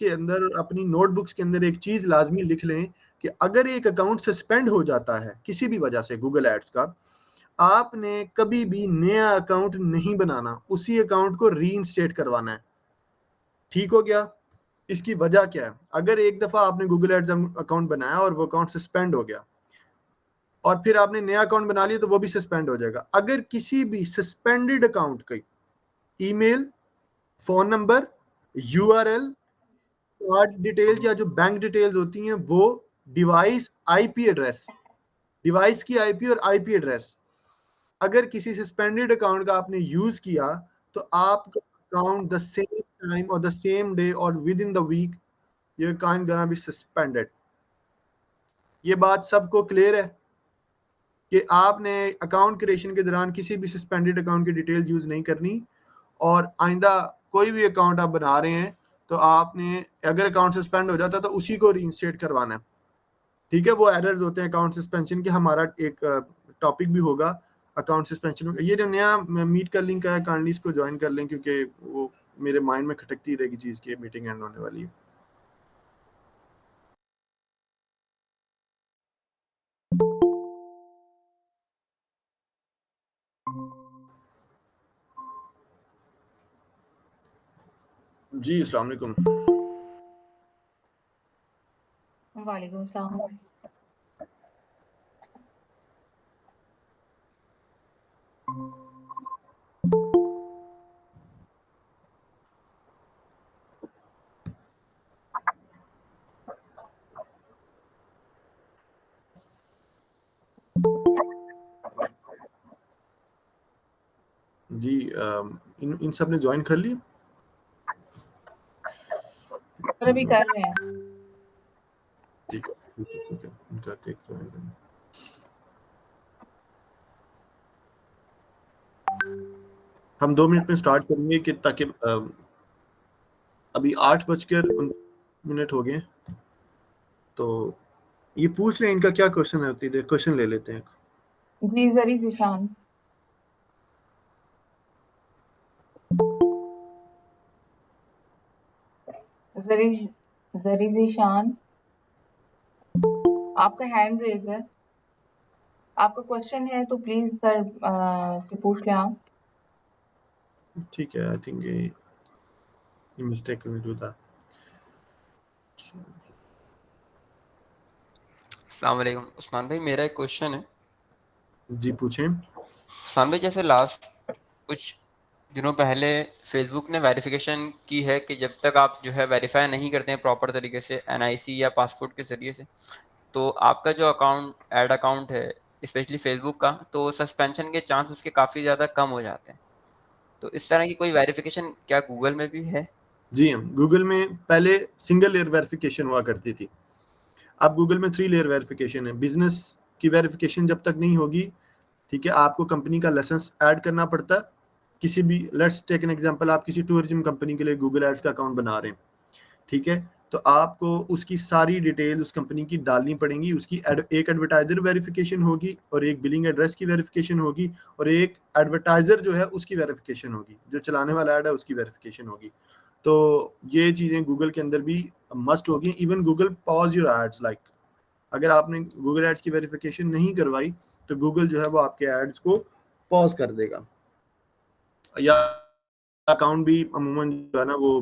के अंदर, अपनी नोटबुक्स के अंदर एक चीज लाजमी लिख लें कि अगर एक अकाउंट सस्पेंड हो जाता है किसी भी वजह से गूगल एड्स का, आपने कभी भी नया अकाउंट नहीं बनाना, उसी अकाउंट को रीइंस्टेट करवाना है। ठीक हो गया? इसकी वजह क्या है? अगर एक दफा आपने गूगल एड्स अकाउंट बनाया और वो अकाउंट सस्पेंड हो गया और फिर आपने नया अकाउंट बना लिया तो वो भी सस्पेंड हो जाएगा। अगर किसी भी सस्पेंडेड अकाउंट की email, phone number, URL, card details या जो बैंक डिटेल्स होती हैं, वो डिवाइस आईपी एड्रेस, डिवाइस की आईपी और आईपी एड्रेस, अगर किसी सस्पेंडेड अकाउंट का आपने यूज किया तो आपका अकाउंट द सेम टाइम और द सेम डे और within the week your account gonna be suspended. ये बात सबको क्लियर है कि आपने अकाउंट क्रिएशन के दौरान किसी भी सस्पेंडेड अकाउंट की डिटेल यूज नहीं करनी, और आइंदा कोई भी अकाउंट आप बना रहे हैं तो आपने, अगर अकाउंट सस्पेंड हो जाता है तो उसी को रीइंस्टेट करवाना है। ठीक है? वो एरर्स होते हैं अकाउंट सस्पेंशन के, हमारा एक टॉपिक भी होगा अकाउंट सस्पेंशन। ये जो नया मीट का लिंक है, काइंडली इसको ज्वाइन कर लें, क्योंकि वो मेरे माइंड में खटकती रहेगी चीज की मीटिंग एंड होने वाली है। जी, अस्सलाम वालेकुम। वालेकुम सलाम। जी, इन सब ने ज्वाइन कर ली? सर अभी कर रहे हैं। ठीक है, ठीक है, ठीक है, इनका टेक ज्वाइन करना। हम 2 मिनट में स्टार्ट करेंगे कि ताकि अभी 8:49 हो गए, तो ये पूछ लें इनका क्या क्वेश्चन है, उतनी देर क्वेश्चन ले लेते हैं। जी जरी जिशान। जरी जरी जिशान, आपका हैंड रेज है, आपका क्वेश्चन है तो प्लीज सर से पूछ लें आप। ठीक है, आई थिंक ये मिस्टेक में डू दैट। अस्सलाम वालेकुम उस्मान भाई, मेरा एक क्वेश्चन है। जी पूछें। उस्मान भाई, जैसे लास्ट कुछ दिनों पहले फेसबुक ने वेरिफिकेशन की है कि जब तक आप जो है वेरीफाई नहीं करते हैं प्रॉपर तरीके से एनआईसी या पासपोर्ट के जरिए से, तो आपका जो अकाउंट ऐड अकाउंट है स्पेशली फेसबुक का, तो सस्पेंशन के चांस उसके काफ़ी ज़्यादा कम हो जाते हैं। तो इस तरह की कोई वेरिफिकेशन क्या गूगल में भी है? जी हम गूगल में पहले सिंगल लेयर वेरिफिकेशन हुआ करती थी, अब गूगल में 3 लेयर वेरिफिकेशन है। बिजनेस की वेरिफिकेशन जब तक नहीं होगी, ठीक है, आपको कंपनी का लाइसेंस ऐड करना पड़ता है। किसी भी, लेट्स टेक एन एग्जांपल, आप किसी टूरिज्म कंपनी के लिए गूगल एड्स का अकाउंट बना रहे हैं, ठीक है, तो आपको उसकी सारी डिटेल उस कंपनी की डालनी पड़ेंगी। उसकी एक एडवर्टाइजर वेरिफिकेशन होगी और एक बिलिंग एड्रेस की वेरिफिकेशन होगी और एक एडवर्टाइजर जो है उसकी वेरिफिकेशन होगी, जो चलाने वाला ऐड है उसकी वेरिफिकेशन होगी। तो ये चीज़ें गूगल के अंदर भी मस्ट होगी। Even Google pause your ads, like अगर आपने गूगल एड्स की वेरिफिकेशन नहीं करवाई तो गूगल जो है वो आपके एड्स को पॉज कर देगा, या अकाउंट भी अमूमन जो है ना वो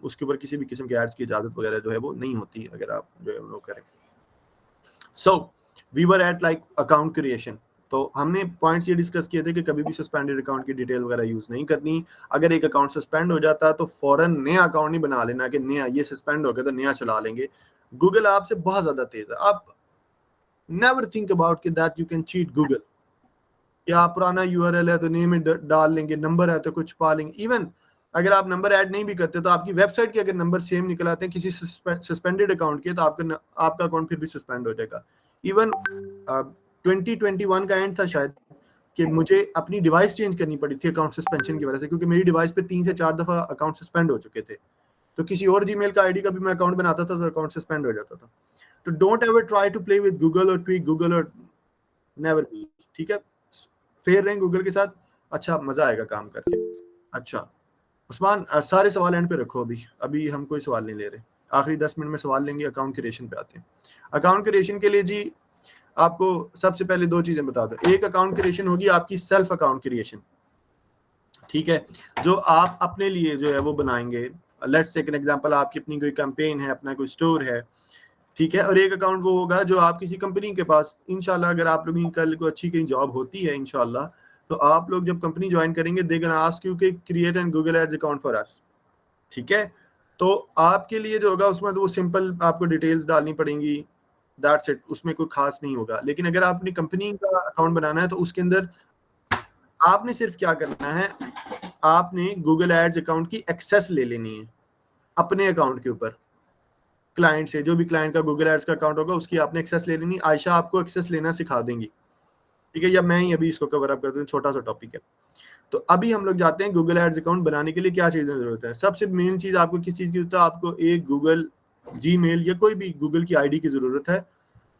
उसके ऊपर किसी भी किस्म के एड्स की इजाजत वगैरह जो है वो नहीं होती अगर आप जो है वो करें। So we were at like account creation, तो हमने पॉइंट्स ये डिस्कस किए थे कि कभी भी सस्पेंडेड अकाउंट की डिटेल वगैरह यूज नहीं करनी। अगर एक अकाउंट सस्पेंड हो जाता है तो फौरन नया अकाउंट नहीं बना लेना कि नया ये सस्पेंड हो गया तो नया चला लेंगे। गूगल आपसे बहुत ज्यादा तेज है। आप नेवर थिंक अबाउट कि that you can cheat Google, या पुराना यूआरएल है तो नेम में डाल लेंगे, नंबर है तो कुछ पा लेंगे। इवन अगर आप नंबर ऐड नहीं भी करते तो आपकी वेबसाइट के अगर नंबर सेम निकल आते हैं किसी सस्पेंडेड अकाउंट के, तो आपका अकाउंट फिर भी सस्पेंड हो जाएगा। इवन 2021 का एंड था शायद कि मुझे अपनी डिवाइस चेंज करनी पड़ी थी अकाउंट सस्पेंशन की वजह से, क्योंकि मेरी डिवाइस पे 3 से 4 दफा अकाउंट सस्पेंड हो चुके थे। तो किसी और जीमेल का आईडी का भी मैं अकाउंट बनाता था तो अकाउंट सस्पेंड हो जाता था। तो don't ever try to play with Google और ट्वीक गूगल, और नेवर बी, ठीक है, फेयर रहें गूगल के साथ, अच्छा मजा आएगा काम करके। अच्छा, उस्मान सारे सवाल एंड पे रखो, अभी हम कोई सवाल नहीं ले रहे, आखिरी 10 मिनट में सवाल लेंगे। अकाउंट क्रिएशन पे आते हैं। अकाउंट क्रिएशन के लिए जी आपको सबसे पहले दो चीजें बता दो। एक अकाउंट क्रिएशन होगी आपकी सेल्फ अकाउंट क्रिएशन, ठीक है, जो आप अपने लिए जो है वो बनाएंगे। लेट्स टेक एन एग्जांपल, आपकी अपनी कोई कैंपेन है, अपना कोई स्टोर है, ठीक है। और एक अकाउंट वो होगा जो आप किसी कंपनी के पास, इंशाल्लाह अगर आप लोगों की कल को अच्छी कहीं जॉब होती है इंशाल्लाह, तो आप लोग जब कंपनी ज्वाइन करेंगे दे गोना आस्क यू कि create an Google ads account for us, ठीक है। तो आपके लिए जो होगा उसमें तो वो सिंपल आपको डिटेल्स डालनी पड़ेंगी, दैट्स इट, उसमें कोई खास नहीं होगा। लेकिन अगर आप अपनी कंपनी का अकाउंट बनाना है तो उसके अंदर आपने सिर्फ क्या करना है, आपने गूगल एड्स अकाउंट की एक्सेस ले लेनी है अपने अकाउंट के ऊपर। क्लाइंट से, जो भी क्लाइंट का गूगल एड्स का अकाउंट होगा उसकी आपने एक्सेस ले लेनी। आयशा आपको एक्सेस लेना सिखा देंगी, ठीक है, या मैं ही अभी इसको कवर अप कर दूं, छोटा सा टॉपिक है। तो अभी हम लोग जाते हैं गूगल एड्स अकाउंट बनाने के लिए क्या चीजें जरूरत है। सबसे मेन चीज आपको किस चीज की जरूरत है, आपको एक गूगल जीमेल या कोई भी गूगल की आईडी की जरूरत है।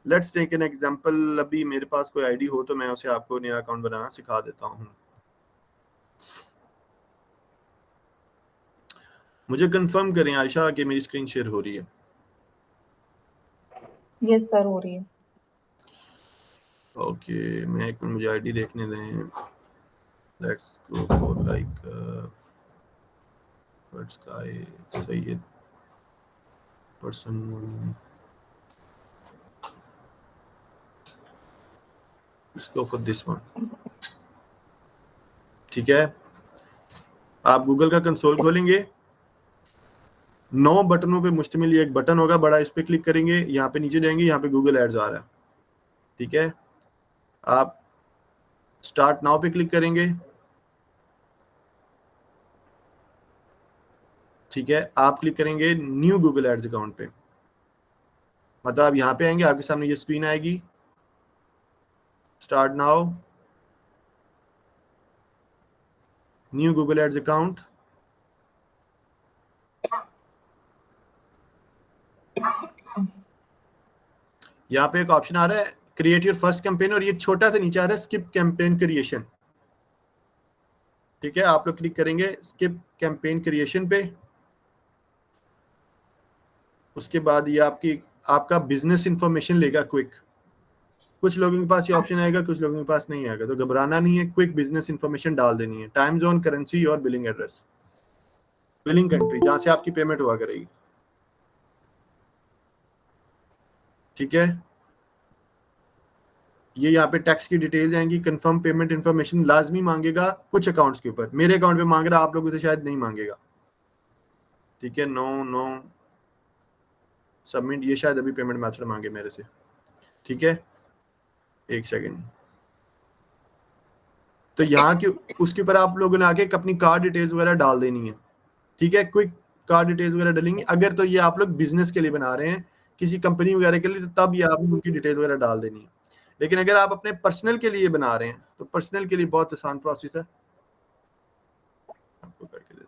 लेट्स टेक एन एग्जांपल, अभी मेरे पास कोई आईडी हो तो मैं उसे आपको नया अकाउंट बनाना सिखा देता हूँ। मुझे कंफर्म करें आयशा कि मेरी स्क्रीन शेयर हो रही है। यस सर, हो रही है। ओके, मैं एक मिनट, मुझे आईडी देखने दें। Let's go for like what's guy Syed person. Let's go for this one, ठीक है। आप गूगल का कंसोल खोलेंगे, 9 बटनों पे मुश्तमिल ये एक बटन होगा बड़ा, इस पे क्लिक करेंगे, यहाँ पे नीचे जाएंगे, यहाँ पे गूगल एड्स आ रहा है, ठीक है। आप स्टार्ट नाउ पे क्लिक करेंगे, ठीक है। आप क्लिक करेंगे न्यू गूगल एड्स अकाउंट पे, मतलब आप यहाँ पे आएंगे, आपके सामने ये स्क्रीन आएगी, start now new Google ads account. यहाँ पे एक ऑप्शन आ रहा है क्रिएट योर फर्स्ट कैंपेन, और ये छोटा सा नीचे आ रहा है स्किप कैंपेन क्रिएशन, ठीक है। आप लोग क्लिक करेंगे स्किप कैंपेन क्रिएशन पे। उसके बाद ये आपका बिजनेस इंफॉर्मेशन लेगा क्विक। कुछ लोगों के पास ये ऑप्शन आएगा, कुछ लोगों के पास नहीं आएगा, तो घबराना नहीं है, क्विक बिजनेस इंफॉर्मेशन डाल देनी है। टाइम जोन, करेंसी और बिलिंग एड्रेस, बिलिंग कंट्री जहां से आपकी पेमेंट हुआ करेगी, ठीक है। ये यहाँ पे टैक्स की डिटेल्स आएंगी, कंफर्म पेमेंट इंफॉर्मेशन लाजमी मांगेगा कुछ अकाउंट्स के ऊपर, मेरे अकाउंट पे मांग रहा, आप लोगों से शायद नहीं मांगेगा, ठीक है। नो सबमिट, ये शायद अभी पेमेंट मेथड मांगे मेरे से, ठीक है। एक सेकंड, तो यहाँ के उसके ऊपर आप लोगों ने आके अपनी कार्ड डिटेल्स वगैरह डाल देनी है, ठीक है। क्विक कार्ड डिटेल्स वगैरह डालेंगे, अगर तो ये आप लोग बिजनेस के लिए बना रहे हैं, किसी कंपनी वगैरह के लिए, तो तब ये आप उनकी डिटेल वगैरह डाल देनी है। लेकिन अगर आप अपने पर्सनल के लिए बना रहे हैं तो पर्सनल के लिए बहुत आसान प्रोसेस है, आपको करके दे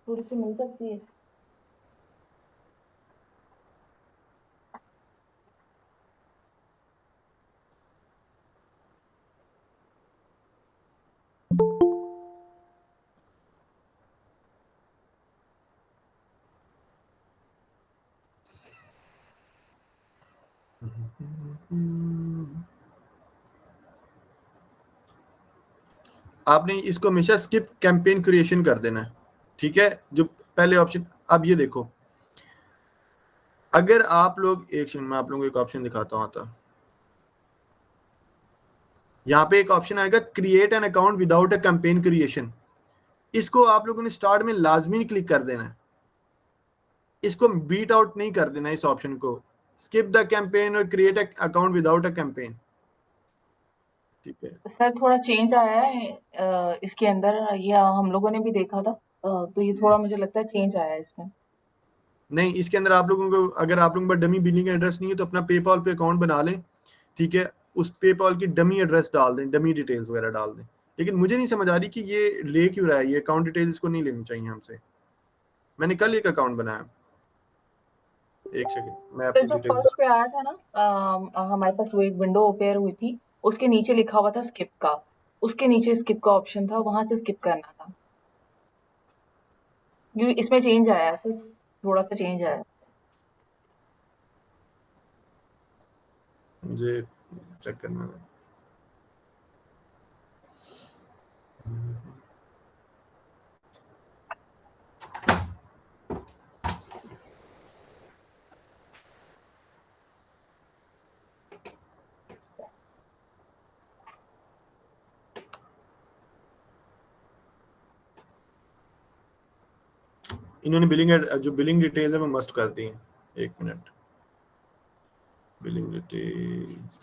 थोड़ी सी मिल सकती है। आपने इसको हमेशा स्किप कैंपेन क्रिएशन कर देना है, ठीक है। जो पहले ऑप्शन, अब ये देखो, अगर आप लोग, एक सेकंड में आप लोगों को एक ऑप्शन दिखाता हूँ आता, यहाँ पे एक ऑप्शन आएगा create an account without a campaign creation. इसको आप लोगों ने स्टार्ट में लाजमी क्लिक कर देना है, इसको बीट आउट नहीं कर देना इस ऑप्शन को, स्किप द कैंपेन और create account without a campaign, ठीक है। सर थोड़ा चेंज आया है इसके अंदर, ये हम लोगों ने भी देखा था, तो ये थोड़ा मुझे लगता है चेंज आया है इसमें। नहीं, इसके अंदर आप लोगों को, अगर आप लोगों पर डमी बिलिंग एड्रेस नहीं है तो अपना पेपॉल पे अकाउंट बना लें, ठीक है। उस पेपॉल की डमी एड्रेस डाल दें, डमी डिटेल्स वगैरह डाल दें, लेकिन मुझे नहीं समझ आ रही कि ये ले क्यों रहा है, ये अकाउंट डिटेल्स को नहीं लेनी चाहिए हमसे। मैंने कल एक अकाउंट बनाया, एक सेकंड मैं तो अपनी जो डिटेल्स। फर्स्ट पे आया था ना, हमारे पास वो एक विंडो ओपन हुई थी, उसके नीचे लिखा हुआ था स्किप का, उसके नीचे स्किप का ऑप्शन था, वहां से स्किप करना था। क्योंकि इसमें चेंज आया है, सिर्फ थोड़ा सा चेंज आया है। मुझे चेक करना है। इन्होंने जो बिलिंग डिटेल है वो मस्ट कर दी है। एक मिनट, बिलिंग डिटेल्स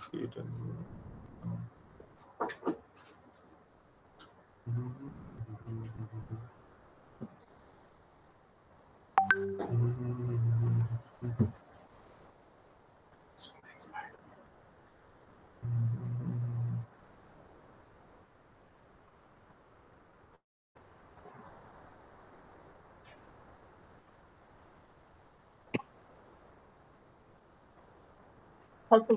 हसू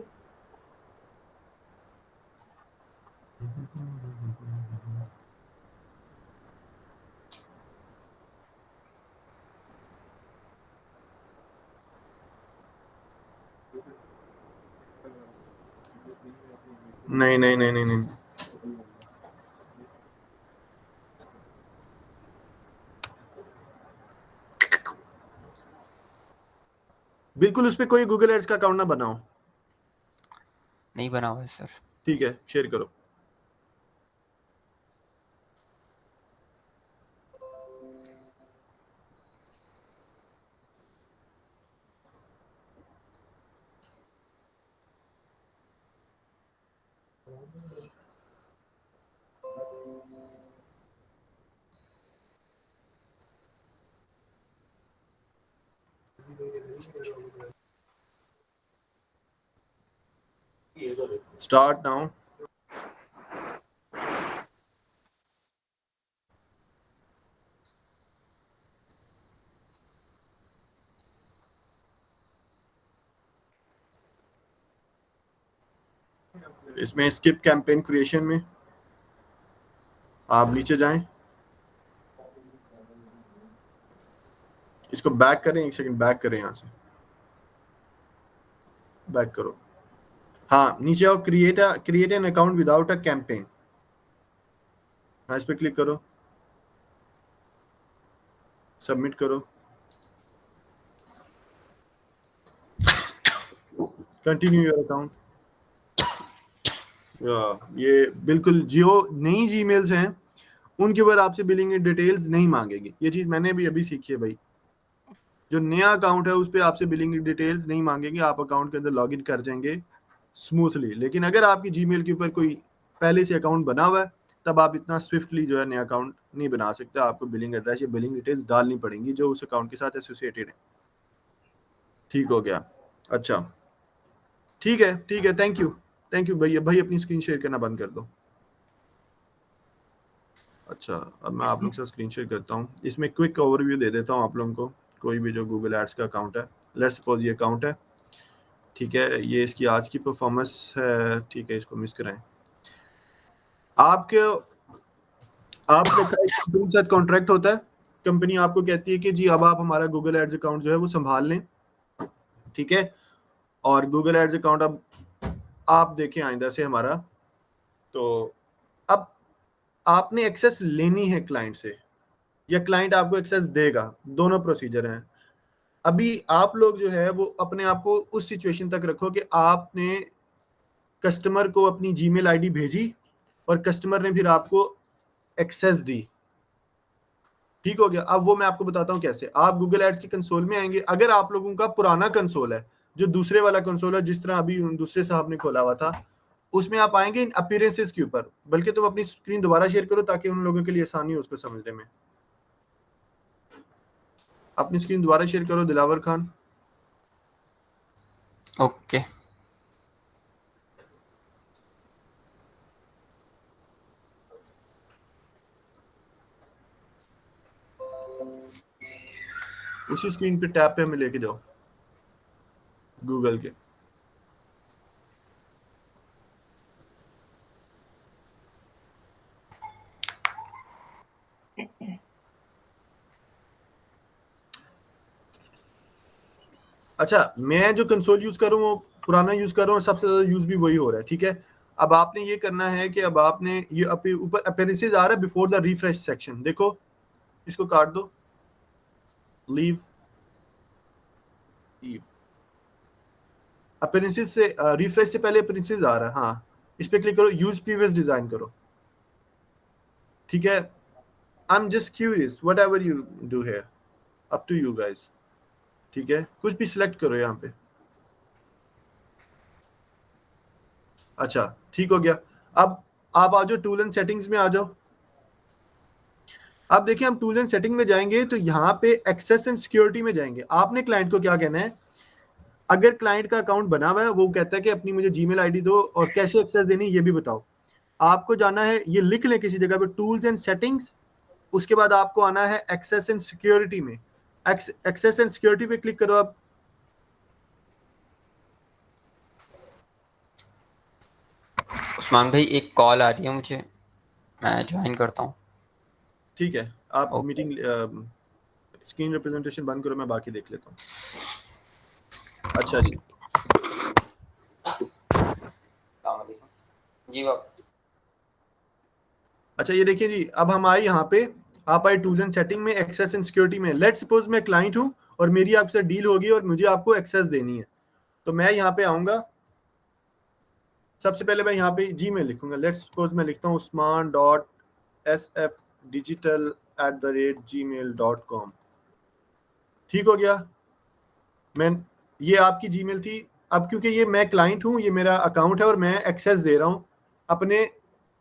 नहीं नहीं नहीं नहीं नहीं, बिल्कुल उस पे कोई गूगल एड्स का अकाउंट ना बनाओ। नहीं बना हुआ है सर। ठीक है, शेयर करो। Start now. इसमें स्किप कैंपेन क्रिएशन में आप नीचे जाएं, इसको बैक करें, एक सेकंड बैक करें, यहाँ से बैक करो। हाँ नीचे आओ, create an account without a campaign. हाँ इस पे क्लिक करो, सबमिट करो, कंटिन्यू योर अकाउंट। ये बिल्कुल जो नई जीमेल्स हैं उनके ऊपर आपसे बिलिंग डिटेल्स नहीं मांगेगी। ये चीज मैंने भी अभी सीखी है भाई। जो नया अकाउंट है उस पर आपसे बिलिंग डिटेल्स नहीं मांगेंगे, आप अकाउंट के अंदर लॉगिन कर जाएंगे स्मूथली। लेकिन अगर आपकी जीमेल के ऊपर कोई पहले से अकाउंट बना हुआ है तब आप इतना स्विफ्टली जो है नया अकाउंट नहीं बना सकते। आपको बिलिंग एड्रेस या बिलिंग डिटेल्स डालनी पड़ेंगी जो उस अकाउंट के साथ एसोसिएटेड है। ठीक हो गया? अच्छा ठीक है, ठीक है, थैंक यू, थैंक यू भैया। भाई अपनी स्क्रीन शेयर करना बंद कर दो। अच्छा अब मैं आप लोगों से स्क्रीन शेयर करता हूँ। इसमें क्विक ओवरव्यू दे देता हूँ आप लोगों को। कोई भी जो गूगल एड्स का अकाउंट है, लेट्स सपोज ये अकाउंट है, ठीक है, ये इसकी आज की परफॉर्मेंस है, ठीक है, इसको मिस कराएं। आपके कंपनी के साथ कॉन्ट्रैक्ट होता है, कंपनी आपको कहती है कि जी अब आप हमारा गूगल एड्स अकाउंट जो है वो संभाल लें, ठीक है। और गूगल एड्स अकाउंट अब आप देखें आइंदा से हमारा, तो अब आपने एक्सेस लेनी है क्लाइंट से या क्लाइंट आपको एक्सेस देगा, दोनों प्रोसीजर हैं। अभी आप लोग जो है वो अपने आप को उस सिचुएशन तक रखो कि आपने कस्टमर को अपनी जीमेल आईडी भेजी और कस्टमर ने फिर आपको एक्सेस दी। ठीक हो गया? अब वो मैं आपको बताता हूं कैसे। आप गूगल एड्स की कंसोल में आएंगे। अगर आप लोगों का पुराना कंसोल है, जो दूसरे वाला कंसोल है जिस तरह अभी दूसरे साहब ने खोला हुआ था, उसमें आप आएंगे इन अपीयरेंसेस के ऊपर। बल्कि तुम अपनी स्क्रीन दोबारा शेयर करो ताकि उन लोगों के लिए आसानी हो उसको समझने में। अपनी स्क्रीन दोबारा शेयर करो दिलावर खान। ओके उसी स्क्रीन पे टैब पे हमें लेके जाओ गूगल के। अच्छा, मैं जो कंसोल यूज कर रहा हूँ वो पुराना यूज कर रहा हूँ, सबसे ज्यादा यूज भी वही हो रहा है, ठीक है। अब आपने ये करना है कि अब आपने ये ऊपर अपीयरेंसेस आ रहा है बिफोर द रिफ्रेश सेक्शन, देखो इसको काट दो, लीव अपीयरेंसेस से रिफ्रेश से पहले अपीयरेंसेस आ रहा है, हाँ इस पे क्लिक करो, यूज प्रीवियस डिजाइन करो, ठीक है। I am just curious whatever you do here, up to you guys, ठीक है, कुछ भी सिलेक्ट करो यहाँ पे। अच्छा ठीक हो गया। अब आप आ जाओ टूल एंड सेटिंग्स में आ जाओ। अब देखिए हम टूल एंड सेटिंग में जाएंगे तो यहाँ पे एक्सेस एंड सिक्योरिटी में जाएंगे। आपने क्लाइंट को क्या कहना है, अगर क्लाइंट का अकाउंट बना हुआ है वो कहता है कि अपनी मुझे जीमेल आईडी दो और कैसे एक्सेस देनी ये भी बताओ, आपको जाना है, ये लिख लें किसी जगह पे, टूल्स एंड सेटिंग्स, उसके बाद आपको आना है एक्सेस एंड सिक्योरिटी में। एक्सेस एंड सिक्योरिटी पे क्लिक करो आप। उस्मान भाई एक कॉल आ रही है मुझे, मैं ज्वाइन करता हूँ। ठीक है, आप ओके। मीटिंग स्क्रीन रिप्रेजेंटेशन बंद करो, मैं बाकी देख लेता हूँ। अच्छा जी, जी बाप। अच्छा ये देखिए जी, अब हम आए यहाँ पे, आप आए टूल्स एंड सेटिंग में, एक्सेस एंड सिक्योरिटी में। लेट्स सपोज मैं क्लाइंट हूँ और मेरी आपसे डील होगी और मुझे आपको एक्सेस देनी है, तो मैं यहाँ पे आऊंगा, सबसे पहले मैं यहाँ पे जीमेल लिखूंगा। लेट्स सपोज मैं लिखता हूँ usman.sfdigital@gmail.com, ठीक हो गया। मैं, ये आपकी जीमेल थी। अब क्योंकि ये मैं क्लाइंट हूँ, ये मेरा अकाउंट है और मैं एक्सेस दे रहा हूँ अपने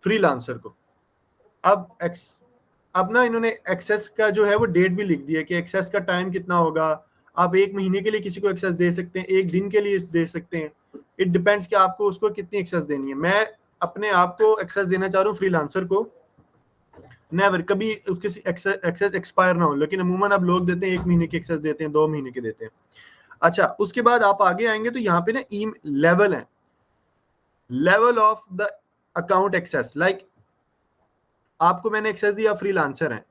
फ्रीलांसर को। अब ना इन्होंने एक्सेस का जो है वो डेट भी लिख दी है कि एक्सेस का टाइम कितना होगा। आप 1 महीने के लिए किसी को एक्सेस दे सकते हैं, 1 दिन के लिए दे सकते हैं, इट डिपेंड्स कि आपको उसको कितनी एक्सेस देनी है। मैं अपने आप को एक्सेस देना चाह रहा हूँ फ्रीलांसर को, नेवर, कभी उसकी एक्सेस एक्सपायर ना हो, लेकिन अमूमन अब लोग देते हैं 1 महीने की एक्सेस देते हैं, 2 महीने के देते हैं। अच्छा, उसके बाद आप आगे आएंगे तो यहाँ पे ना ई लेवल है, level of the account access. Like आपको मैंने एक्सेस दिया, फ्रीलांसर है,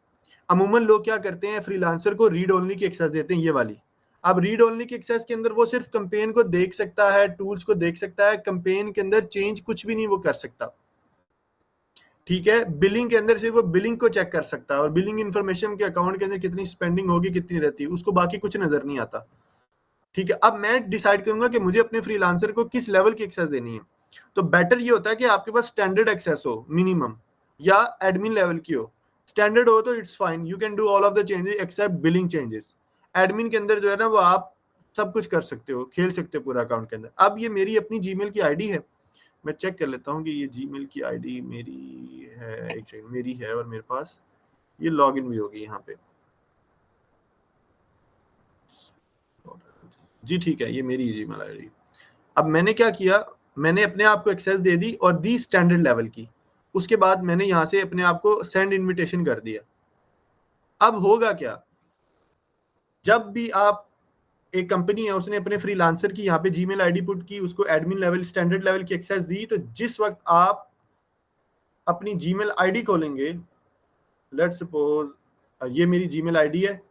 अमूमन लोग क्या करते हैं, फ्रीलांसर को रीड ओनली की एक्सेस देते हैं, ये वाली। अब रीड ओनली की एक्सेस के अंदर वो सिर्फ कैंपेन को देख सकता है, टूल्स को देख सकता है, कैंपेन के अंदर चेंज कुछ भी नहीं वो कर सकता, ठीक है। बिलिंग के अंदर सिर्फ वो बिलिंग को चेक कर सकता है और बिलिंग इन्फॉर्मेशन के अकाउंट के अंदर कितनी स्पेंडिंग होगी, कितनी रहती है, उसको बाकी कुछ नजर नहीं आता, ठीक है। अब मैं डिसाइड करूंगा कि मुझे अपने फ्रीलांसर को किस लेवल की एक्सेस देनी है। तो बेटर ये होता है कि आपके पास स्टैंडर्ड एक्सेस हो मिनिमम, या एडमिन लेवल की हो। स्टैंडर्ड हो तो it's fine, you can do all of the changes except billing changes. Admin के अंदर जो है ना वो आप सब कुछ कर सकते हो, खेल सकते हो पूरा अकाउंट के अंदर। अब ये मेरी अपनी जीमेल की आईडी है, मैं चेक कर लेता हूँ कि ये जीमेल की आईडी मेरी है, एक सेकंड, मेरी है और मेरे पास ये लॉगिन भी होगी यहाँ पे जी, ठीक है, ये मेरी जीमेल आईडी। अब मैंने क्या किया, मैंने अपने आप को एक्सेस दे दी और दी स्टैंडर्ड लेवल की। उसके बाद मैंने यहां से अपने आप को सेंड इनविटेशन कर दिया। अब होगा क्या, जब भी आप, एक कंपनी है उसने अपने फ्रीलांसर की यहाँ पे जीमेल आईडी पुट की, उसको एडमिन लेवल स्टैंडर्ड लेवल की एक्सेस दी, तो जिस वक्त आप अपनी जीमेल आईडी खोलेंगे, लेट्स सपोज ये मेरी जीमेल आईडी है,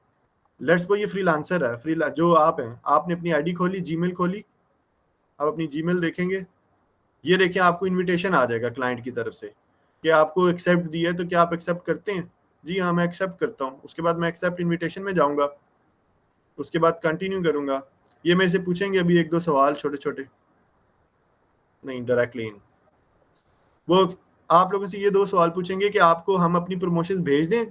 लेट्स सपोज ये फ्रीलांसर है, जो आप हैं, आपने अपनी आईडी खोली, जीमेल खोली, अब अपनी जीमेल देखेंगे, ये देखिए आपको इनविटेशन आ जाएगा क्लाइंट की तरफ से कि आपको एक्सेप्ट दिया है, तो क्या आप एक्सेप्ट करते हैं? जी हाँ, मैं एक्सेप्ट करता हूँ। उसके बाद मैं एक्सेप्ट इनविटेशन में जाऊंगा, उसके बाद कंटिन्यू करूंगा। ये मेरे से पूछेंगे अभी 1-2 सवाल छोटे छोटे, नहीं डायरेक्टली इन, वो आप लोगों से ये 2 सवाल पूछेंगे कि आपको हम अपनी प्रमोशन भेज दें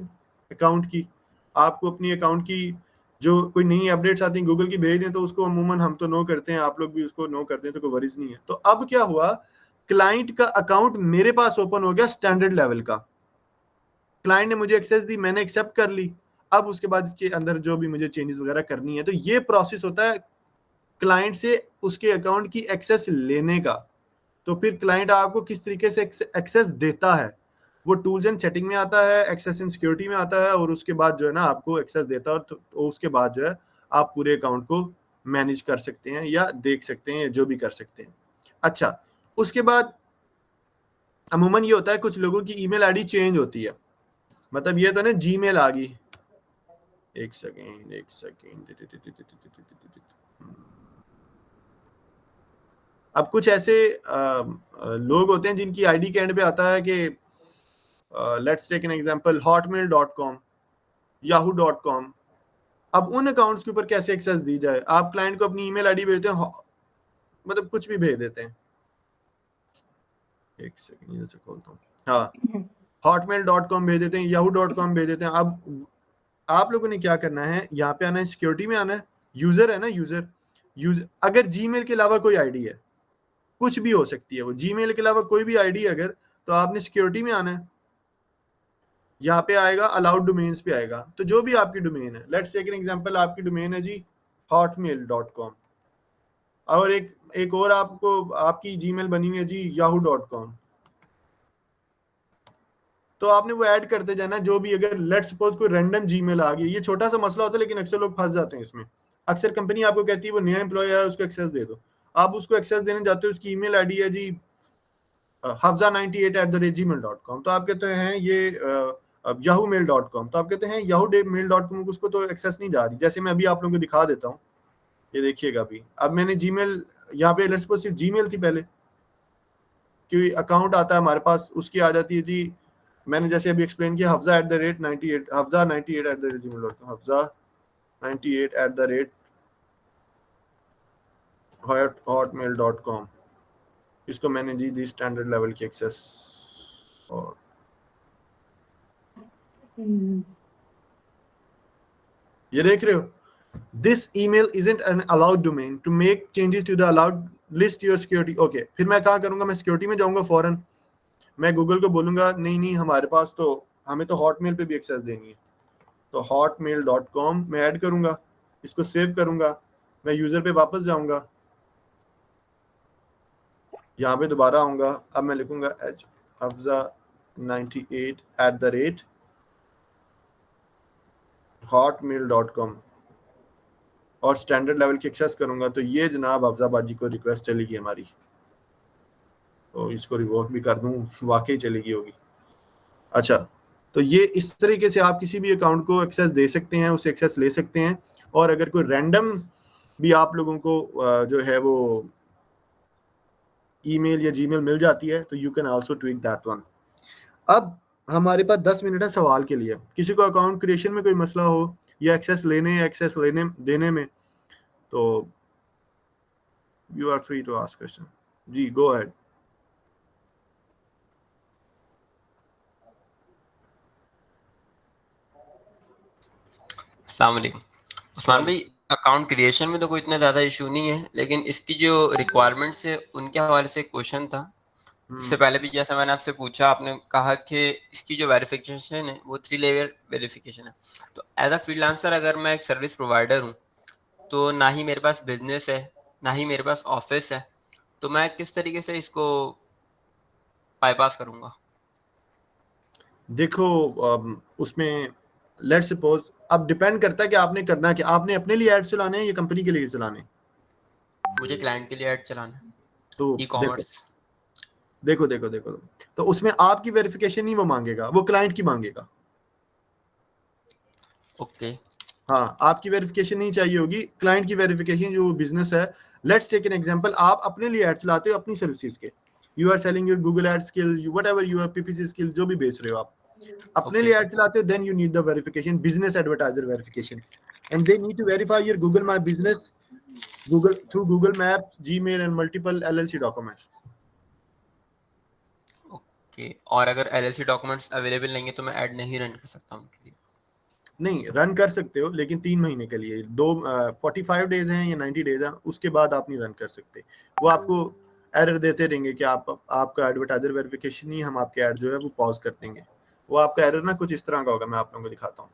अकाउंट की, आपको अपनी अकाउंट की जो कोई नई अपडेट्स आती हैं गूगल की भेज दें, तो उसको अमूमन हम तो नो करते हैं, आप लोग भी उसको नो कर दें तो कोई वरीज नहीं है। तो अब क्या हुआ, क्लाइंट का अकाउंट मेरे पास ओपन हो गया स्टैंडर्ड लेवल का, क्लाइंट ने मुझे एक्सेस दी, मैंने एक्सेप्ट कर ली। अब उसके बाद इसके अंदर जो भी मुझे चेंजेस वगैरह करनी है, तो ये प्रोसेस होता है क्लाइंट से उसके अकाउंट की एक्सेस लेने का। तो फिर क्लाइंट आपको किस तरीके से एक्सेस देता है, वो टूल्स एंड सेटिंग में आता है, एक्सेस एंड सिक्योरिटी में आता है, और उसके बाद जो है ना आपको एक्सेस देता है, तो उसके बाद जो है आप पूरे अकाउंट को मैनेज कर सकते हैं या देख सकते हैं, जो भी कर सकते हैं। अच्छा, उसके बाद अमूमन ये होता है कुछ लोगों की ईमेल आईडी चेंज होती है, मतलब ये तो ना जीमेल आ गई, एक सेकेंड। अब कुछ ऐसे लोग होते हैं जिनकी आईडी के एंड पे आता है कि let's take an example hotmail.com, yahoo.com। अब उन अकाउंट्स के ऊपर कैसे एक्सेस दी जाए? आप क्लाइंट को अपनी ईमेल आईडी भेजते हैं, मतलब कुछ भी भेज देते हैं। एक सेकंड इधर से खोलता हूँ। हाँ, hotmail.com भेज देते हैं, yahoo.com भेज देते हैं। अब आप लोगों ने क्या करना है, यहाँ पे आना है, सिक्योरिटी में आना है, यूजर है ना, यूजर अगर जीमेल के अलावा कोई आईडी है, कुछ भी हो सकती है वो, जीमेल के अलावा कोई भी आईडी अगर, तो आपने सिक्योरिटी में आना है। यहाँ पे आएगा अलाउड डोमेन्स पे आएगा, तो जो भी आपकी डोमेन है, लेट्स टेक एन एग्जांपल, आपकी डोमेन है जी hotmail.com, और एक और आपको आपकी जीमेल बनी हुई है जी yahoo.com, तो आपने वो ऐड करते जाना। जो भी अगर लेट्स सपोज कोई रैंडम जीमेल आ गई, ये छोटा सा मसला होता है लेकिन अक्सर लोग फंस जाते हैं इसमें। अक्सर कंपनी आपको कहती है वो नया एम्प्लॉय है उसको एक्सेस दे दो, आप उसको एक्सेस देने जाते हो, उसकी ईमेल आईडी है जी hafza98@gmail.com, तो आप कहते हैं ये yahoomail.com, तो आप कहते हैं yahoomail.com, उसको तो एक्सेस नहीं जा रही। जैसे मैं अभी आप लोगों को दिखा देता हूँ, ये देखिएगा अभी। अब मैंने जीमेल यहाँ पे लेट्स सपोज सिर्फ जीमेल थी पहले, क्योंकि अकाउंट आता है हमारे पास, उसकी आ जाती है जी, मैंने जैसे अभी एक्सप्लेन किया, hafza@98 hafza98@gmail.com, hafza98@hotmail.com, इसको मैंने दी स्टैंडर्ड लेवल की एक्सेस। और ये देख रहे हो, this email isn't an allowed domain, to make changes to the allowed list your security. Okay, फिर मैं क्या करूंगा, मैं सिक्योरिटी में जाऊंगा फौरन, मैं गूगल को बोलूंगा नहीं नहीं, हमारे पास तो, हमें तो हॉटमेल पे भी एक्सेस देनी है, तो hotmail.com मैं ऐड करूंगा, इसको सेव करूंगा, मैं यूजर पे वापस जाऊंगा, यहाँ पे दोबारा आऊंगा। अब मैं लिखूंगा hafza98@hotmail.com और स्टैंडर्ड लेवल की एक्सेस करूंगा, तो ये जनाब हफ्जाबाजी को रिक्वेस्ट चलेगी हमारी, तो इसको रिवोक भी कर दूं, वाकई चलेगी होगी। अच्छा, तो ये इस तरीके से आप किसी भी अकाउंट को एक्सेस दे सकते हैं, उसे एक्सेस ले सकते हैं। और अगर कोई रैंडम भी आप लोगों को जो है वो ईमेल या जीमेल मिल जाती है, तो you can also tweak that one. अब हमारे पास 10 मिनट है सवाल के लिए। किसी को अकाउंट क्रिएशन में कोई मसला हो या एक्सेस लेने देने में, तो you are free to ask question. जी, गो अहेड। अस्सलाम वालेकुम। उस्मान भाई, अकाउंट क्रिएशन में तो कोई इतना ज़्यादा इशू नहीं है, लेकिन इसकी जो रिक्वायरमेंट्स है उनके हवाले से क्वेश्चन था। इससे पहले भी जैसा मैंने आपसे पूछा, आपने कहा कि इसकी जो वेरिफिकेशन है वो 3 लेयर वेरिफिकेशन है। तो एज अ फ्रीलांसर अगर मैं एक सर्विस प्रोवाइडर हूँ, तो ना ही मेरे पास बिजनेस है, ना ही मेरे पास ऑफिस है, तो मैं किस तरीके से इसको बाईपास करूँगा? देखो, उसमें लेट्स सपोज, अब डिपेंड करता है कि आपने करना क्या, आपने अपने लिए ऐड चलाने हैं या कंपनी के लिए चलाने हैं। मुझे क्लाइंट के लिए ऐड चलाना है, तो ई देखो कॉमर्स। देखो देखो देखो, तो उसमें आपकी वेरिफिकेशन नहीं वो मांगेगा, वो क्लाइंट की मांगेगा। ओके। हाँ, आपकी वेरिफिकेशन नहीं चाहिए होगी, क्लाइंट की वेरिफिकेशन, जो बिजनेस है। लेट्स टेक एन एग्जांपल, आप अपने लिए ऐड चलाते हो अपनी सर्विसेज के, you are selling your Google ad skill, you whatever you are PPC skill, जो भी बेच रहे हो आप, अपने ओके। लिए ऐड चलाते हो, then you need the verification, business advertiser verification, and they need to verify your Google my business, Google through Google map, Gmail and multiple LLC documents. Okay, और अगर एलएलसी डॉक्यूमेंट्स अवेलेबल नहीं है तो मैं add नहीं run कर सकता उनके लिए? नहीं, रन कर सकते हो, लेकिन 3 महीने के लिए, 45 डेज हैं या 90 डेज हैं, उसके बाद आप नहीं रन कर सकते। वो आपको एरर देते रहेंगे कि आपका एडवर्टाइजर वेरिफिकेशन नहीं, हम आपके ऐड जो है वो पॉज कर देंगे। वो आपका एरर ना कुछ इस तरह का होगा, मैं आप लोगों को दिखाता हूँ।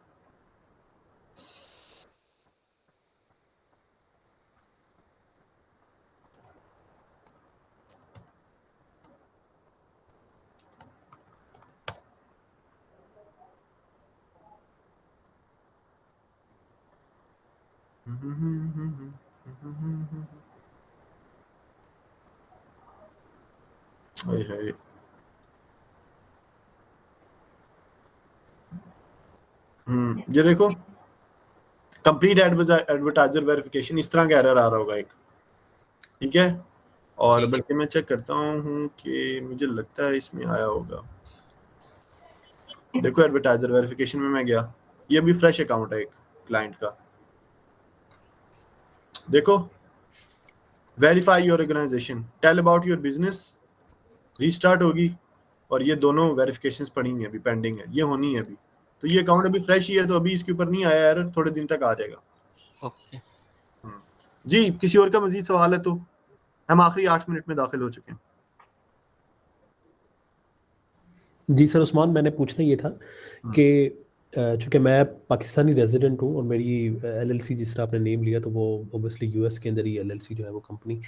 हाय हाय। ये देखो कंप्लीट एडवर्टाइजर वेरिफिकेशन, इस तरह का एरर आ रहा होगा एक, ठीक है। और ठीक है। बल्कि मैं चेक करता हूँ कि मुझे लगता है इसमें आया होगा। देखो एडवर्टाइजर वेरिफिकेशन में मैं गया, ये भी फ्रेश अकाउंट है एक क्लाइंट का। देखो verify your organization, tell about your business, restart होगी और ये दोनों वेरिफिकेशंस पड़ी हैं अभी, पेंडिंग है, ये होनी है अभी। तो ये अकाउंट अभी फ्रेश ही है, तो अभी इसके ऊपर नहीं आया एरर, थोड़े दिन तक आ जाएगा। ओके। जी किसी और का मजीद सवाल है तो? हम आखिरी 8 मिनट में दाखिल हो चुके हैं। जी सर उस्मान, मैंने पूछना ये था कि चूँकि मैं पाकिस्तानी रेजिडेंट हूँ और मेरी एलएलसी जिस तरह आपने नेम लिया, तो वो ऑब्वियसली यूएस के अंदर ही एलएलसी जो है वो कंपनी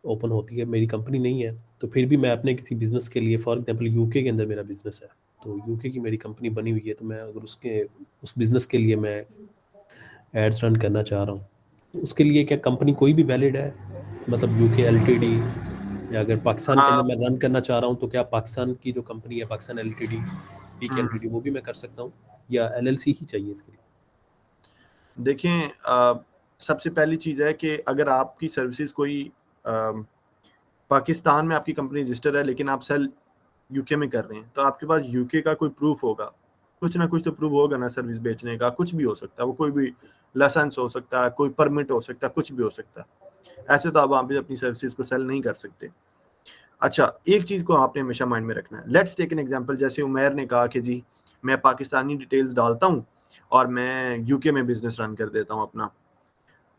ओपन होती है। मेरी कंपनी नहीं है, तो फिर भी मैं अपने किसी बिज़नेस के लिए, फॉर एग्जांपल यूके के अंदर मेरा बिज़नेस है, तो यूके की मेरी कंपनी बनी हुई है, तो मैं अगर उस बिज़नेस के लिए मैं एड्स रन करना चाह रहा हूँ, तो उसके लिए क्या कंपनी कोई भी वैलिड है, मतलब यूके एलटीडी, या अगर पाकिस्तान के अंदर मैं रन करना चाह रहा हूँ तो क्या पाकिस्तान की जो कंपनी है पाकिस्तान एलटीडी, पीके एलटीडी, वो भी मैं कर सकता हूँ या एलएलसी ही चाहिए इसके लिए? देखें सबसे पहली चीज़ है कि अगर आपकी सर्विसेज कोई पाकिस्तान में आपकी कंपनी रजिस्टर है लेकिन आप सेल यूके में कर रहे हैं, तो आपके पास यूके का कोई प्रूफ होगा, कुछ ना कुछ तो प्रूफ होगा ना सर्विस बेचने का। कुछ भी हो सकता है, वो कोई भी लाइसेंस हो सकता है, कोई परमिट हो सकता है, कुछ भी हो सकता है। ऐसे तो आप वहाँ पे अपनी सर्विसेज को सेल नहीं कर सकते। अच्छा, एक चीज़ को आपने हमेशा माइंड में रखना है। लेट्स टेक एन एग्जांपल, जैसे उमैर ने कहा कि जी मैं पाकिस्तानी डिटेल्स डालता हूँ और मैं यूके में बिजनेस रन कर देता हूँ अपना।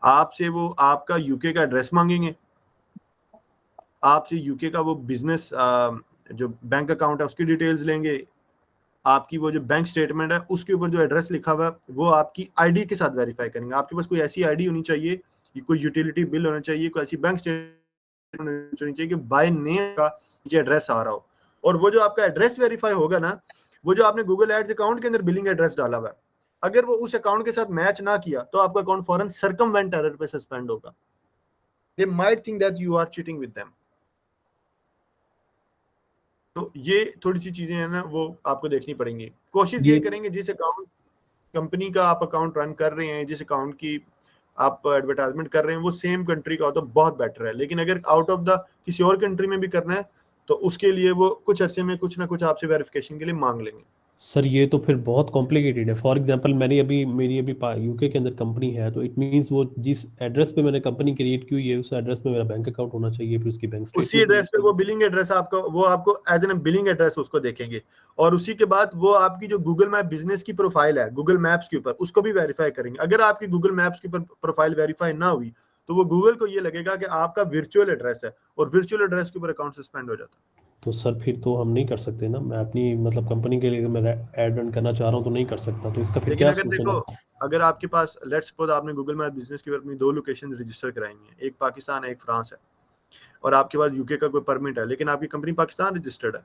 आपसे वो आपका यूके का एड्रेस मांगेंगे, आपसे यूके का वो बिजनेस जो बैंक अकाउंट है उसकी डिटेल्स लेंगे, आपकी वो जो बैंक स्टेटमेंट है उसके ऊपर जो एड्रेस लिखा हुआ है वो आपकी आईडी के साथ वेरीफाई करेंगे। आपके पास कोई ऐसी आईडी होनी चाहिए, कोई यूटिलिटी बिल होना चाहिए, कोई ऐसी बैंक स्टेटमेंट होनी चाहिए कि बाय नेम का ये एड्रेस आ रहा हो। और वो जो आपका एड्रेस वेरीफाई होगा ना, वो जो आपने गूगल एड्स अकाउंट के अंदर बिलिंग एड्रेस डाला हुआ है, अगर वो उस अकाउंट के साथ मैच ना किया तो आपका अकाउंट फौरन सर्कमवेंट एरर पे सस्पेंड होगा। They might think that you are cheating with them. तो ये थोड़ी सी चीजें हैं ना, वो आपको देखनी पड़ेंगी। कोशिश ये करेंगे जिस अकाउंट कंपनी का आप अकाउंट रन कर रहे हैं, जिस अकाउंट की आप एडवर्टाइजमेंट कर रहे हैं, वो सेम कंट्री का हो तो बहुत बेटर है। लेकिन अगर आउट ऑफ द किसी और कंट्री में भी करना है तो उसके लिए वो कुछ अरसे में कुछ ना कुछ आपसे वेरिफिकेशन के लिए मांग लेंगे। सर ये तो फिर बहुत कॉम्प्लिकेटेड है। फॉर एग्जांपल मेरी अभी यूके के अंदर कंपनी है, तो इट मींस वो जिस एड्रेस पे मैंने कंपनी क्रिएट की हुई है उस एड्रेस पे मेरा बैंक अकाउंट होना चाहिए, फिर उसकी बैंक उसी स्टेटमेंट एड्रेस पे वो बिलिंग एड्रेस आपको, वो आपको एज एन बिलिंग एड्रेस उसको देखेंगे। और उसी के बाद वो आपकी जो गूगल मैप बिजनेस की प्रोफाइल है गूगल मैप्स के ऊपर, उसको भी वेरीफाई करेंगे। अगर आपकी गूगल मैप्स के ऊपर प्रोफाइल वेरीफाई ना हुई तो वो गूगल को ये लगेगा कि आपका वर्चुअल एड्रेस है, और वर्चुअल एड्रेस के ऊपर अकाउंट सस्पेंड हो जाता है। तो सर फिर तो हम नहीं कर सकते ना, मैं अपनी मतलब कंपनी के लिए मैं ऐड रन करना चाह रहा हूँ तो नहीं कर सकता, तो इसका फिर लेकिन क्या अगर सोल्यूशन देखो, है? अगर आपके पास लेट्स सपोज आपने गूगल मैप बिजनेस के ऊपर अपनी 2 लोकेशन रजिस्टर कराई हैं, एक पाकिस्तान है एक फ्रांस है, और आपके पास यूके का कोई परमिट है लेकिन आपकी कंपनी पाकिस्तान रजिस्टर्ड है,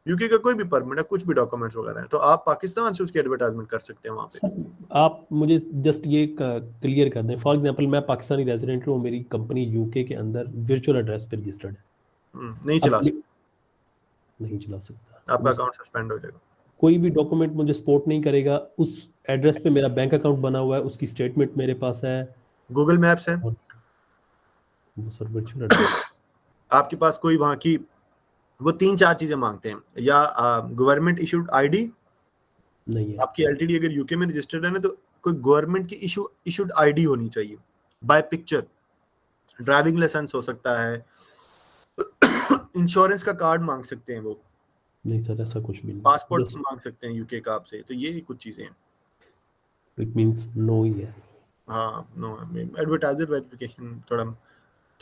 यूके का कोई भी परमिट है, कुछ भी डॉक्यूमेंट्स वगैरह है, तो आप पाकिस्तान से उसकी एडवर्टाइजमेंट कर सकते हैं वहाँ पे। सर आप मुझे जस्ट ये क्लियर कर दें, फॉर एग्जांपल मैं पाकिस्तानी रेजिडेंट हूँ, मेरी कंपनी यूके के अंदर वर्चुअल एड्रेस पे रजिस्टर्ड है, नहीं चला सकते, नहीं चला सकता, आपका अकाउंट सस्पेंड हो जाएगा। कोई भी डॉक्यूमेंट मुझे सपोर्ट नहीं करेगा। उस एड्रेस पे मेरा बैंक अकाउंट बना हुआ है, उसकी स्टेटमेंट मेरे पास है, गूगल मैप्स है, वो सर वर्चुअल एड्रेस आपके पास कोई वहाँ की वो 3-4 चीजें मांगते हैं, या गवर्नमेंट इशूड आईडी, नहीं है। आपकी एलटीडी अगर यूके में रजिस्टर्ड है ना, तो कोई गवर्नमेंट की इशूड आईडी होनी चाहिए बाय पिक्चर। ड्राइविंग लाइसेंस हो सकता है, इंश्योरेंस का कार्ड मांग सकते हैं वो, नहीं सर ऐसा कुछ भी नहीं, पासपोर्ट मांग सकते हैं यूके का आपसे। तो ये कुछ चीजें हैं। इट मींस नो ही है। हाँ, नो, एडवर्टाइजर वेरिफिकेशन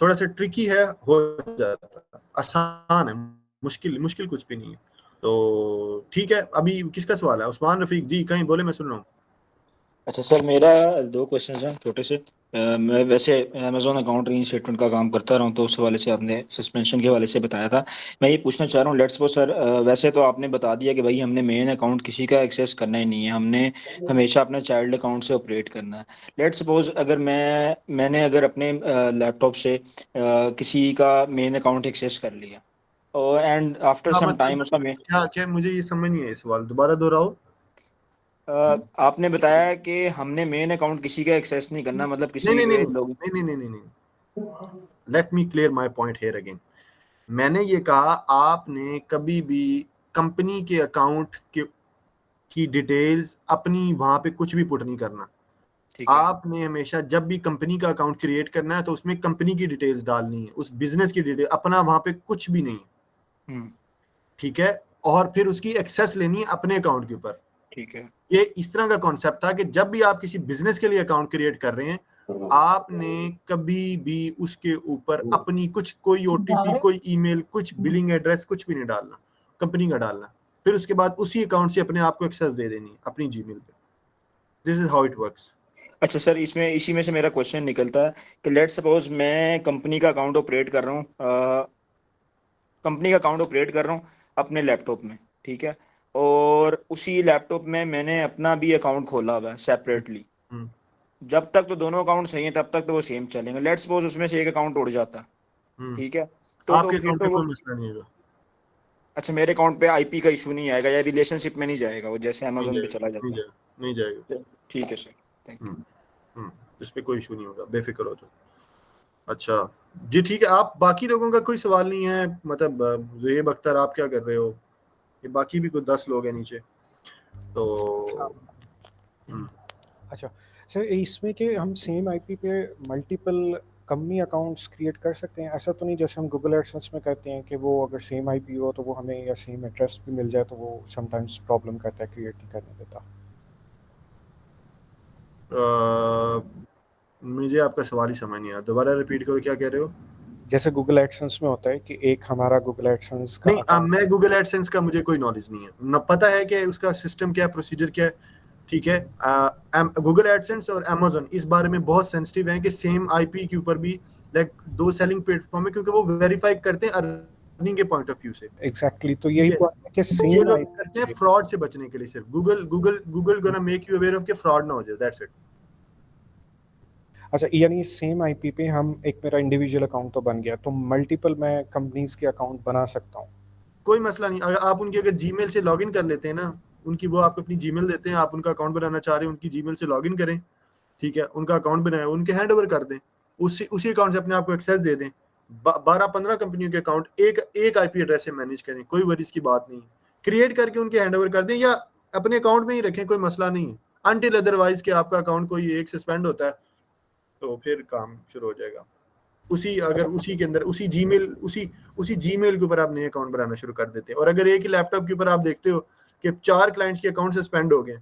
थोड़ा सा ट्रिकी है, हो जाता है, आसान है, मुश्किल कुछ भी नहीं है। तो ठीक है, अभी किसका सवाल है? उस्मान रफीक जी, कहीं बोले, मैं सुन रहा हूँ। अच्छा सर, मेरा 2 क्वेश्चन हैं छोटे से। मैं वैसे अमेजोन अकाउंट रीइंस्टेटमेंट का काम करता रहा हूँ, तो उस हवाले से आपने सस्पेंशन के हवाले से बताया था। मैं ये पूछना चाह रहा हूँ, लेट्स सपोज सर, वैसे तो आपने बता दिया कि भाई हमने मेन अकाउंट किसी का एक्सेस करना ही नहीं है, हमने हमेशा अपने चाइल्ड अकाउंट से ऑपरेट करना है। लेट्स सपोज अगर मैंने अगर अपने लैपटॉप से किसी का मेन अकाउंट एक्सेस कर लिया, और एंड आफ्टर हाँ सम मतलब टाइम उसका क्या क्या मुझे ये समझ नहीं है, इस सवाल दोबारा दोहराओ। आपने बताया कि हमने मेन अकाउंट किसी का एक्सेस नहीं करना, मतलब नहीं किसी नहीं नहीं के नहीं लोग। नहीं नहीं नहीं नहीं, let me clear my point here again. मैंने ये कहा आपने कभी भी कंपनी के अकाउंट की डिटेल्स अपनी वहां पे कुछ भी पुट नहीं करना। ठीक है। आपने हमेशा जब भी कंपनी का अकाउंट क्रिएट करना है तो उसमें कंपनी की डिटेल्स डालनी है, उस बिजनेस की डिटेल, अपना वहां पे कुछ भी नहीं, हम्म। ठीक है। और फिर उसकी एक्सेस लेनी है अपने अकाउंट के ऊपर। ठीक है। ये इस तरह का कॉन्सेप्ट था कि जब भी आप किसी बिजनेस के लिए अकाउंट क्रिएट कर रहे हैं, आपने कभी भी उसके ऊपर अपनी कुछ कोई ओटीपी, कोई ईमेल, कुछ बिलिंग एड्रेस कुछ भी नहीं डालना, कंपनी का डालना। फिर उसके बाद उसी अकाउंट से अपने आप को एक्सेस दे देनी है अपनी जीमेल पे। This is how it works. अच्छा सर, इसमें इसी में से मेरा क्वेश्चन निकलता है कि लेट्स सपोज मैं कंपनी का अकाउंट ऑपरेट कर रहा हूँ, कंपनी का अकाउंट ऑपरेट कर रहा हूँ अपने लैपटॉप में, ठीक है, और उसी लैपटॉप में मैंने अपना भी अकाउंट खोला हुआ है सेपरेटली। हम्म जब तक तो दोनों अकाउंट सही हैं तब तक तो वो सेम चलेंगे। लेट्स सपोज उसमें से एक अकाउंट उड़ जाता, हम्म ठीक है, तो आपके फिर अकाउंट पे तो वो। कोई मसला नहीं होगा। अच्छा, मेरे अकाउंट पे आईपी का इशू नहीं आएगा, या रिलेशनशिप में नहीं जाएगा वो, जैसे नहीं अमेजोन पे जाएगा, चला नहीं जाता जाएगा, नहीं जाएगा। है। ठीक है सर, थैंक हम्म इस पे कोई इशू नहीं होगा, बेफिक्र हो जाओ। अच्छा जी, ठीक है। आप बाकी लोगों का कोई सवाल नहीं है, मतलब ज़ुहैब अख्तर आप क्या कर रहे हो? ये बाकी भी कुछ 10 लोग हैं नीचे, तो हम्म, अच्छा सर, इसमें कि हम सेम आईपी पे मल्टीपल कंपनी अकाउंट्स क्रिएट कर सकते हैं? ऐसा तो नहीं जैसे हम गूगल एडसेंस में कहते हैं कि वो अगर सेम आईपी हो तो वो हमें, या सेम एड्रेस भी मिल जाए तो वो समटाइम्स प्रॉब्लम करता है, क्रिएट नहीं करने देता। मुझे आपका सवाल ही समझ नहीं आया, दोबारा रिपीट करो, क्या कह रहे हो? जैसे गूगल एडसेंस में होता है कि एक हमारा गूगल एडसेंस का नहीं, अकाउंट। मैं गूगल एडसेंस का मुझे कोई नॉलेज नहीं है, न पता है कि उसका सिस्टम क्या है, प्रोसीजर क्या है, ठीक है। गूगल एडसेंस और अमेजोन इस बारे में बहुत सेंसिटिव है कि सेम आईपी के ऊपर भी लाइक दो सेलिंग प्लेटफॉर्म है, क्योंकि वो वेरीफाई करते हैं अर्निंग के पॉइंट ऑफ व्यू से, एग्जैक्टली, तो ठीक यही है। पॉइंट है कि ये सेम लोग करते हैं आईपी। फ्रॉड से बचने के लिए, सिर्फ Google gonna make you aware of कि फ्रॉड ना हो जाए, दैट्स इट। अच्छा, यानी सेम आईपी पे हम, एक मेरा इंडिविजुअल अकाउंट तो बन गया, तो मल्टीपल मैं कंपनीज के अकाउंट बना सकता हूँ? कोई मसला नहीं, अगर आप उनकी अगर जीमेल से लॉगिन कर लेते हैं ना, उनकी वो आपको अपनी जीमेल देते हैं, आप उनका अकाउंट बनाना चाह रहे हैं, उनकी जीमेल से लॉगिन करें, ठीक है, उनका अकाउंट बनाए, उनके हैंड ओवर कर दें, उसी उसी अकाउंट से अपने आप को एक्सेस दे दें। 12-15 कंपनियों के अकाउंट एक एक आईपी एड्रेस से मैनेज करें, कोई वरीज की बात नहीं। क्रिएट करके उनके हैंड ओवर कर दें, या अपने अकाउंट में ही रखें, कोई मसला नहीं है। अनटिल अदरवाइज कि आपका अकाउंट कोई एक सस्पेंड होता है तो फिर काम शुरू हो जाएगा। उसी अगर उसी के अंदर उसी जीमेल के ऊपर आप नए अकाउंट बनाना शुरू कर देते हैं। और अगर एक ही लैपटॉप के ऊपर आप देखते हो कि 4 क्लाइंट्स के अकाउंट सस्पेंड हो गए,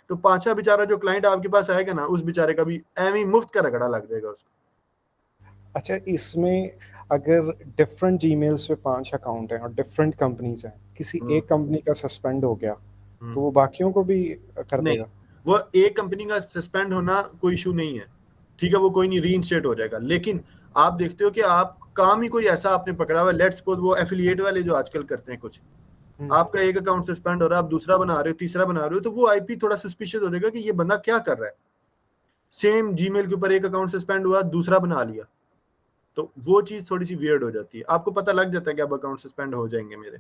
तो 5वां बेचारा जो क्लाइंट आपके पास आएगा ना, उस बेचारे का भी एम ही मुफ्त का रगड़ा लग जाएगा उसको। अच्छा, इसमें अगर डिफरेंट जीमेल्स पे 5 अकाउंट हैं और डिफरेंट कंपनीज हैं, किसी एक कंपनी का सस्पेंड हो गया तो वो बाकियों को भी कर नहीं, देगा? वो एक कंपनी का सस्पेंड होना कोई इशू नहीं है, ठीक है, वो कोई नहीं, रीइंस्टेट हो जाएगा। लेकिन आप देखते हो कि आप काम ही कोई ऐसा आपने पकड़ा हुआ है, लेट्स सपोज वो एफिलिएट वाले जो आजकल करते हैं कुछ, आपका एक अकाउंट सस्पेंड हो रहा है, आप दूसरा बना रहे हो, तीसरा बना रहे हो, तो वो आईपी थोड़ा सस्पिशियस हो जाएगा कि ये बंदा क्या कर रहा है। सेम जीमेल के ऊपर एक अकाउंट सस्पेंड हुआ, दूसरा बना लिया, तो वो चीज थोड़ी सी वियर्ड हो जाती है। आपको पता लग जाता है कि अब अकाउंट सस्पेंड हो जाएंगे मेरे,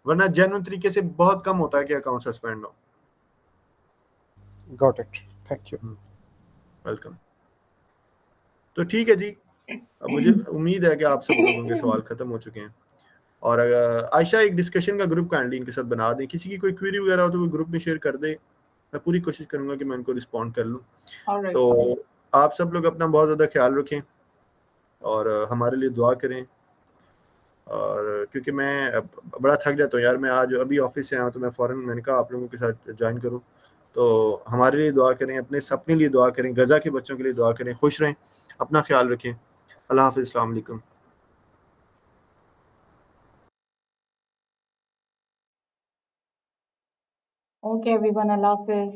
वरना जेन्युइन तरीके से बहुत कम होता है कि अकाउंट सस्पेंड हो। Got it, thank you. Welcome. तो ठीक है जी, अब मुझे उम्मीद है कि आप सब लोगों के सवाल खत्म हो चुके हैं। और अगर आयशा एक डिस्कशन का ग्रुप काइंडली इनके साथ बना दें, किसी की कोई क्वेरी वगैरह हो तो वो ग्रुप में शेयर कर दे, मैं पूरी कोशिश करूंगा कि मैं उनको रिस्पॉन्ड कर लूँ। Alright, तो sir. आप सब लोग अपना बहुत ज़्यादा ख्याल रखें और हमारे लिए दुआ करें। और क्योंकि मैं बड़ा थक जाता हूँ यार, मैं आज अभी ऑफिस से आया तो मैं फ़ौरन मैंने कहा आप लोगों के साथ ज्वाइन करूँ। तो हमारे लिए दुआ करें, अपने लिए दुआ करें, गज़ा के बच्चों के लिए दुआ करें, खुश रहें, अपना ख्याल रखें। अल्लाह हाफ़िज़, अस्सलाम वालेकुम। Okay, everyone. Allah Hafiz.